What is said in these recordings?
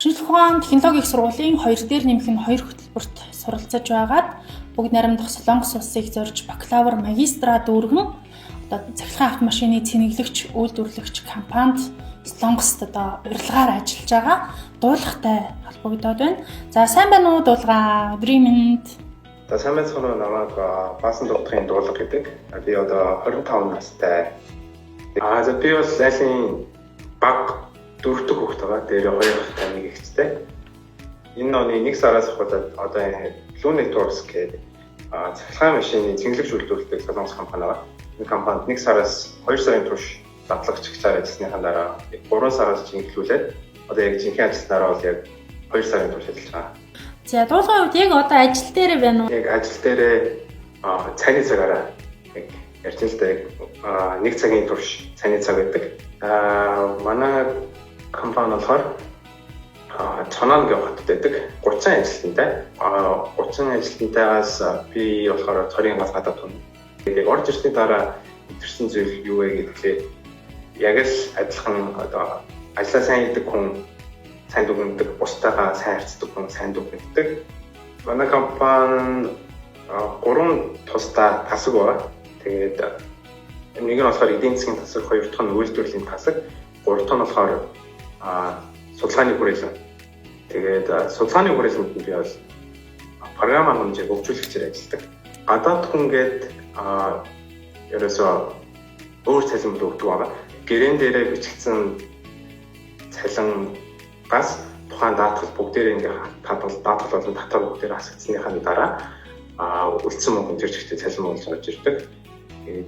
Шинжлэх ухаан технологийн сургуулийн 2 дээр нэмэх нь 2 хөтөлбөрт суралцаж байгаад бүгд найрамдах Солонгос улсыг зорж бакалавр, магистраа дүүргэн цахилгаан автомашины цэнэглэгч, үйлдвэрлэгч компанид Солонгост урилгаар ажиллаж байгаа дуулахтай холбогдоод байна. За сайн байна уу дуулгаа? Өдрийн мэнд. За сайн байцгаана уу, намайг Баасан дуулахын дуулга гэдэг. Би одоо 25 настай. Би бол айлын баг 4 дахь хүүхэд байгаа. Тэр 2 дахь нэг ихтэй. Энэ оны 1 сараас хойш одоо Blue Networks гэдэг цахилгаан машины цэнгэлэгч үйлдвэрлэдэг Солонгос компани байна. Энэ компанид 1 сараас 2 сарын турш дадлагдчихаар ажилласныхаа дараа 3 сараас жинхлүүлээд одоо яг жинхэнэ ажилласнараа бол яг 2 сарын турш ажиллаж байгаа. За дуулгын хувьд яг одоо ажил дээр байна уу? Яг ажил дээрээ цагийн цагаараа яг ярьж л да 1 цагийн турш цагийн цаг гэдэг. Манай компани болохоор Чонан гэх хотод байдаг 30 ажилтнтай. 30 ажилтнтайгаас би болохоор цорын гал гадаад тун. Тэгээд орж ирсний дараа мэдэрсэн зүйл юу вэ гэхлээр яг л адилхан одоо ажиллаа сайн хийдэг хүн сайн дүгнэдэг, бусдаагаа сайн харьцдаг хүн сайн дүгнэдэг. Манай компани 3 тусдаа тасаг байна. Тэгээд нэг нь болохоор эдийн засгийн тасаг, 2 дахь нь үйлдвэрлэлийн тасаг, 3 дахь нь болохоор судалгааны хүрээлэн. Тэгээд судалгааны хүрээлэнд би бол програм хэмжээг хөгжүүлэгчээр ажилладаг. Гадаад хүнгээд ерөөсөө өөр цалин өгдөг байгаа. Гэрэн дээрээ бичигдсэн цалингаас тухайн даатгал бүгдээрээ ингээ даатгал болон татвар бүгдээрээ хасагдсныхаа дараа үлдсэн мөнгө тэр чигтээ цалин болж орж ирдэг.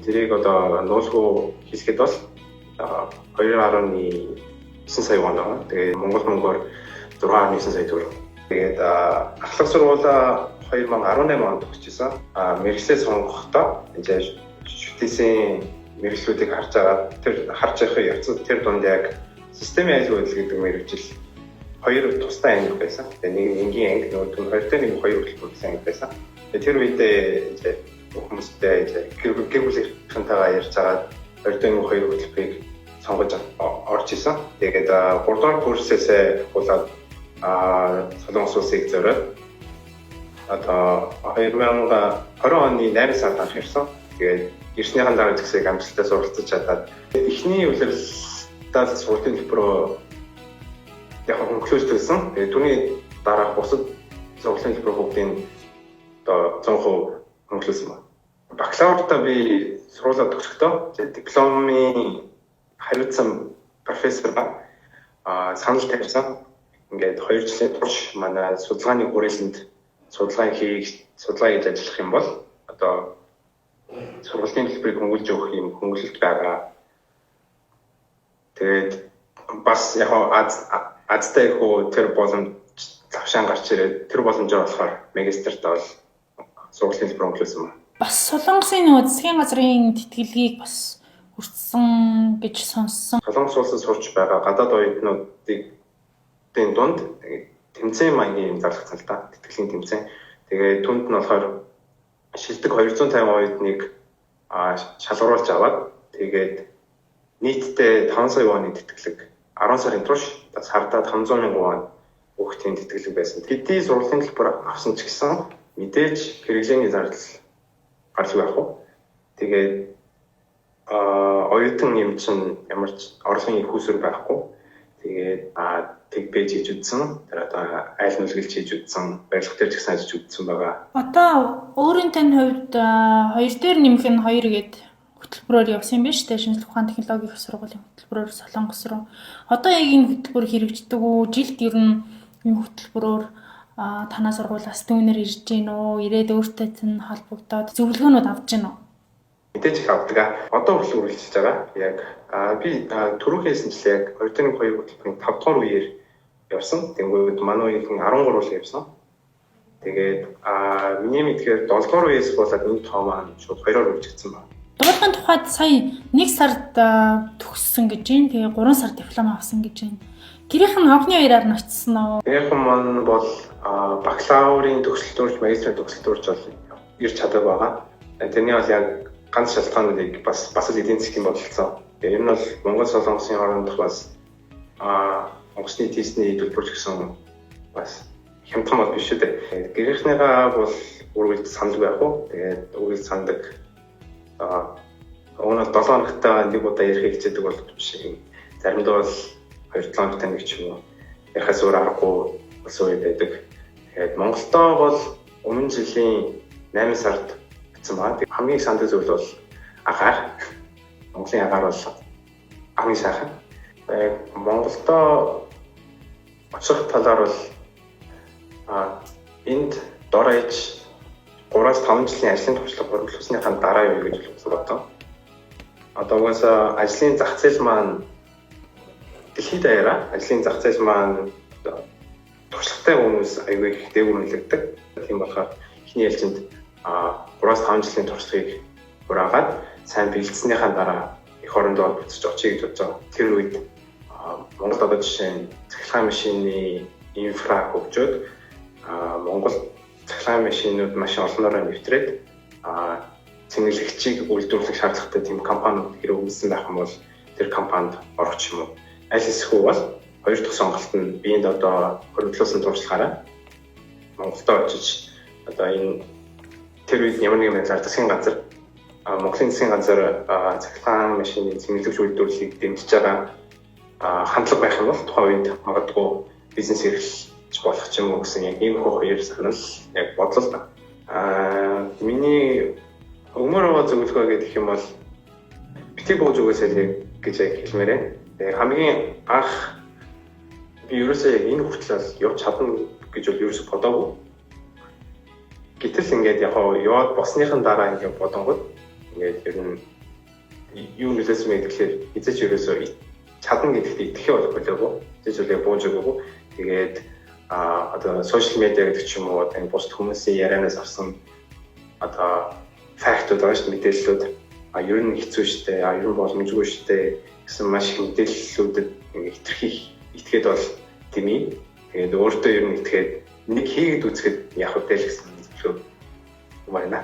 Тэрийг одоо нуулгүй хийхэд бол 2.9 сая вон байгаа. Тэгээд Монгол мөнгөөр 6.9 сая төгрөг. Тэгээд ахлах сургуулаа 2018 онд төгсчихсэн. Мэргэжлээ сонгохдоо энэ шүтээсийн мэргэжлүүдийг харж байгаа. Тэр харж байхын явцад тэр дунд яг системийн аюул хөдлөл гэдэг мэргэжил 2 тусдаа анги байсан. Тэгээд нэг энгийн анги, нөгөө нь 2 дахь нэг 2 хөтөлбөртэй анги байсан. Тэр үедээ хүмүүстэй гэр бүлийнхэнтэйгээ ярьж байгаа 2 дахь 2 хөтөлбөрийг сонгож орж исэн. Тэгээд 3 дугаар курсээсээ болоод Солонгос улсыг зориод одоо 2020 оны 8 сард анх ирсэн. Тэгээд ирснийхэн дараа згсээг амжилттай суралцаж чадаад эхний улирлалтад сургуулийн төлбөрөө яг хөнгөлөж төлсөн. Тэгээд түүний дараах бусад сургуулийн төлбөр бүгдийг одоо 100% хөнгөлөсөн байна. Бакалавртаа би сургуулаа төгсөхдөө дипломын хариуцсан профессор санал тавьсан. Ингээд 2 жилийн турш манай судалгааны хүрээлэнд судалгаа хийж ажиллах юм бол одоо сургуулийн төлбөрийг хөнгөлж өгөх юм хөнгөлөлт байгаа. Тэгээд бас яг азтай хөө тэр боломж завшаан гарч ирээд тэр боломжоор болохоор магистрт бол сургуулийн төлбөр хөнгөлсөн байна. Бас Солонгосын нөгөө засгийн газрын тэтгэлгийг бас хүртсэн гэж сонссон. Солонгос улсад сурч байгаа гадаад оюутнуудын дунд тэмцээн маягийн зарлагдсан л да. Тэтгэлийн тэмцээн. Тэгээд түнд нь болохоор шилдэг 250 оюутныг шалгаруулж аваад тэгээд нийтдээ 5 сая воны тэтгэлэг 10 сарын турш сардаа 500,000 вон өгөх тийм тэтгэлэг байсан. Тэдний сургуулийн төлбөр авсан ч гэсэн мэдээж хэрэглээний зардал гарч байхгүй. Тэгээд оюутан юм чинь ямар ч орлогын их усүр байхгүй. Тэгээд тэг бэж хийж үтсэн. Тэр одоо айл нүлгэлж хийж үтсэн. Барилга дээр ч гэсэн ажиллаж үтсэн байгаа. Одоо өөрийн тань хувьд 2 дээр нэмэх нь 2 гээд хөтөлбөрөөр явсан юм байна шүү дээ. Шинжлэх ухааны технологийн сургуулийн хөтөлбөрөөр Солонгос руу. Одоо яг энэ хөтөлбөр хэрэгждэг үү? Жилд ер нь энэ хөтөлбөрөөр танаа сургуулиас түүнэр ирж гин үү? Ирээд өөртөө тань холбогдоод зөвлөгөөнүүд авч гин үү? Мэдээж их авдаг. Одоо хүртэл үргэлжлэж байгаа. Яг би түрүүхээс нь ч яг 2-2 хөтөлбөрийн 5 дахь үеэр явсан. Тэнгүүд манай үеийнхэн 13 ул явсан. Тэгээд миний мэдхээр 7 дугаар үеэс болоод энэ тоо маань шууд 2-оор үржигдсэн байна. Дуулгын тухайд сая 1 сард төгссөн гэж байна. Тэгээ 3 сар диплом авсан гэж байна. Гэрийнх нь анхны хоёраар нь очсон уу? Гэрийнхэн маань бол бакалаврын төгсөлтөөрч, магистрийн төгсөлтөөрч бол ирж чаддаг байгаа. Тэрний бол яг ганц шалтгаануудыг бас л эдийн засгийн бодолцоо. Энэ нь бол Монгол Солонгосын хоорондох бас онгоцны тийсний төлбөрч гэсэн бас хямдхан бол биш шүү дээ. Гэрийнхнийгаа бол үргэлж санал байх уу. Тэгээд үргэлж сандаг. Өнөө 7 хоногтаа нэг удаа ярих хичээдэг бол биш юм. Заримдаа бол 2-7 хоногт нэг ч юм уу ярихаас өөр аргагүй болсон үед байдаг. Тэгээд Монголдоо бол өмнө жилийн 8 сард бичсэн байна. Хамгийн сандаг зүйл бол агаар. Монголын агаар бол хамгийн сайхан. Монголдоо очих талаар бол энд дор ээж 3-5 жилийн ажлын туршлага хөрвүүлсэнийхэн дараа юу гэж бодсон. Одоо угаасаа ажлын зах зээл маань дэлхийд даяараа ажлын зах зээл маань туршлагатай хүмүүс аягүй их дээгүүр нөлөөлдөг. Тийм болохоор эхний ээлжинд 3-5 жилийн туршлагыг хүрээгээд сайн бэлдсэнийхэн дараа эх орондоо буцаж очие гэж бодож байгаа. Тэр үед Монголд одоо жишээ нь цахилгаан машины инфра хөгжөөд Монгол цахилгаан машинууд маш олноороо нэвтрээд цэнгэлэгчийг үйлдвэрлэх шаардлагатай тийм компаниуд хэрэг үүссэн байх юм бол тэр компанид орох ч юм уу. Аль эсвэл бол хоёр дахь сонголт нь биенд одоо хөрвүүлсэн туршлагаараа Монголд очиж одоо энэ тэр үед ямар нэгэн байдлаар засгийн газар Монголын засгийн газар цахилгаан машины цэнгэлэгч үйлдвэрлэлийг дэмжиж байгаа хандлага байх юм бол тухайн үед магадгүй бизнес эрхэлж болох ч юм уу гэсэн яг ийм хоёр санал яг бодлоо л да. Миний өмөр байгаа зөвлөгөө гэдэг юм бол бити бууж өгөөсэй гэж хэлмээр байна. Тэгээ хамгийн анх би ерөөсөө яг энэ хүртэл явж чадна гэж бол ерөөсөө бодоогүй. Гэтэл ингээд яг яваад босныхын дараа ингээд бодонгод ингээд ер нь юу нөлөөсөн бэ гэхээр эцэж ерөөсөө чадна гэдэгт итгэхээ болоогүй. Эцэж үлээ бууж өгөөгүй. Тэгээд одоо сошиал медиа гэдэг ч юм уу энэ бусд хүмүүсийн ярианаас авсан одоо фактууд байгаа шүү дээ, мэдээллүүд ер нь хэцүү шүү дээ, ер нь боломжгүй шүү дээ гэсэн маш их мэдээллүүдэд итгээд бол тийм ээ. Тэгээд өөртөө ер нь итгээд нэг хийгээд үзэхэд явах үедээ л гэсэн зүйлүүд байна.